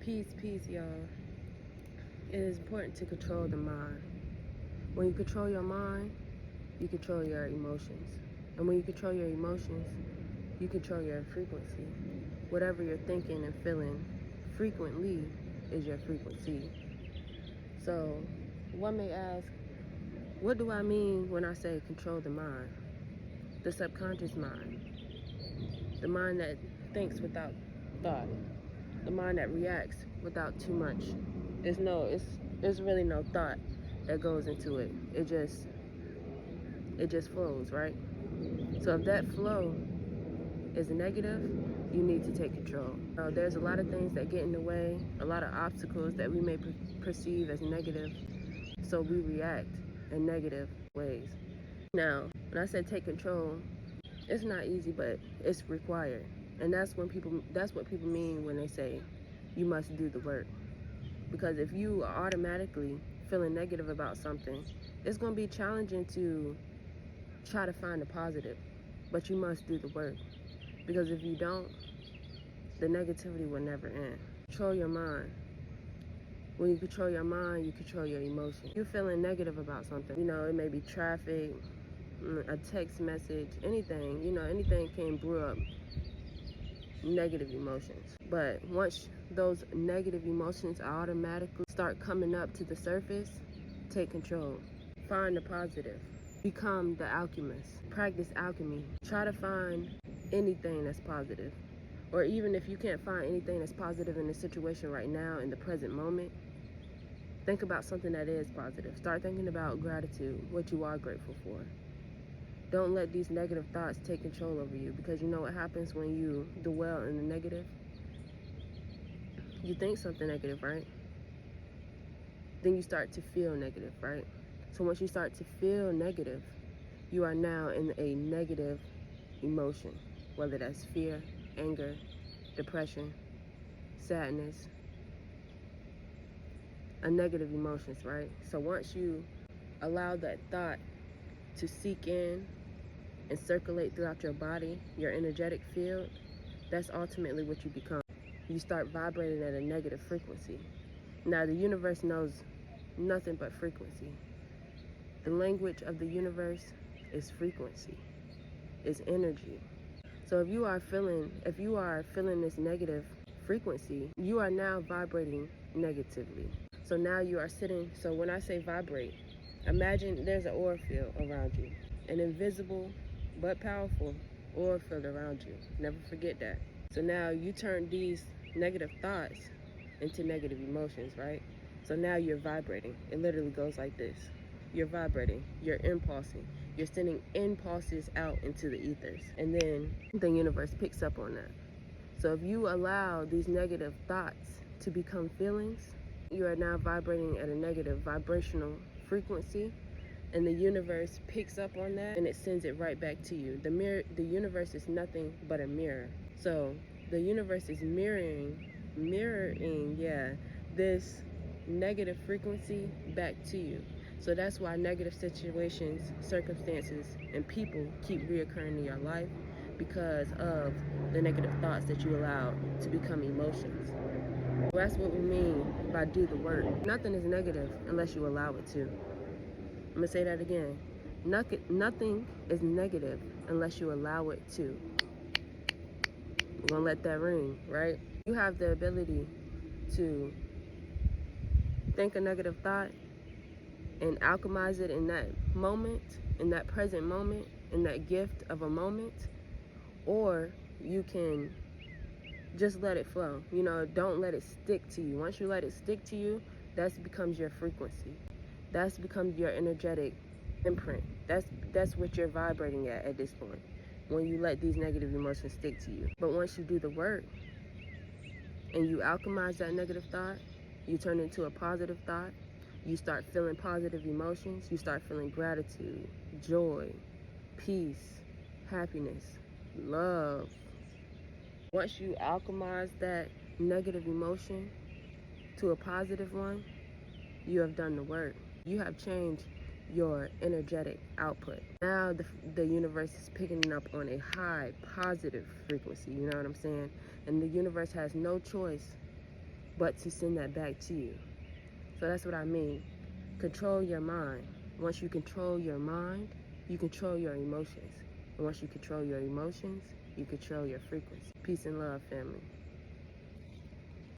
Peace, y'all. It is important to control the mind. When you control your mind, you control your emotions. And when you control your emotions, you control your frequency. Whatever you're thinking and feeling frequently is your frequency. So one may ask, what do I mean when I say control the mind? The subconscious mind. The mind that thinks without thought. The mind that reacts without too much. There's really no thought that goes into it. It just flows, right? So if that flow is negative, you need to take control. There's a lot of things that get in the way, a lot of obstacles that we may perceive as negative, so we react in negative ways. Now, when I said take control, it's not easy, but it's required. And that's what people mean when they say you must do the work. Because if you are automatically feeling negative about something, it's going to be challenging to try to find the positive. But you must do the work. Because if you don't, the negativity will never end. Control your mind. When you control your mind, you control your emotions. You're feeling negative about something. It may be traffic, a text message, anything. Anything can brew up negative emotions. But once those negative emotions automatically start coming up to the surface, take control. Find the positive. Become the alchemist. Practice alchemy. Try to find anything that's positive. Or even if you can't find anything that's positive in the situation right now, in the present moment, think about something that is positive. Start thinking about gratitude, what you are grateful for. Don't let these negative thoughts take control over you, because you know what happens when you dwell in the negative? You think something negative, right? Then you start to feel negative, right? So once you start to feel negative, you are now in a negative emotion, whether that's fear, anger, depression, sadness, a negative emotions, right? So once you allow that thought to seep in and circulate throughout your body, your energetic field, that's ultimately what you become. You start vibrating at a negative frequency. Now, the universe knows nothing but frequency. The language of the universe is frequency, is energy. So if you are feeling this negative frequency, you are now vibrating negatively. So now you are sitting, so when I say vibrate, imagine there's an aura field around you, an invisible but powerful aura field around you. Never forget that. So now you turn these negative thoughts into negative emotions, right? So now you're vibrating. It literally goes like this. You're vibrating, you're impulsing, you're sending impulses out into the ethers. And then the universe picks up on that. So if you allow these negative thoughts to become feelings, you are now vibrating at a negative vibrational frequency, and the universe picks up on that and it sends it right back to you. The universe is nothing but a mirror. So the universe is mirroring this negative frequency back to you. So that's why negative situations, circumstances, and people keep reoccurring in your life, because of the negative thoughts that you allow to become emotions. That's what we mean by do the work. Nothing is negative unless you allow it to. I'm gonna say that again. Nothing is negative unless you allow it to. We're gonna let that ring, right? You have the ability to think a negative thought and alchemize it in that moment, in that present moment, in that gift of a moment, or you can just let it flow. Don't let it stick to you. Once you let it stick to you, that becomes your frequency. That's becomes your energetic imprint. That's what you're vibrating at this point, when you let these negative emotions stick to you. But once you do the work and you alchemize that negative thought, you turn it into a positive thought, you start feeling positive emotions, you start feeling gratitude, joy, peace, happiness, love. Once you alchemize that negative emotion to a positive one, you have done the work. You have changed your energetic output. Now the universe is picking up on a high positive frequency, you know what I'm saying? And the universe has no choice but to send that back to you. So that's what I mean. Control your mind. Once you control your mind, you control your emotions. And once you control your emotions, you control your frequency. Peace and love, family.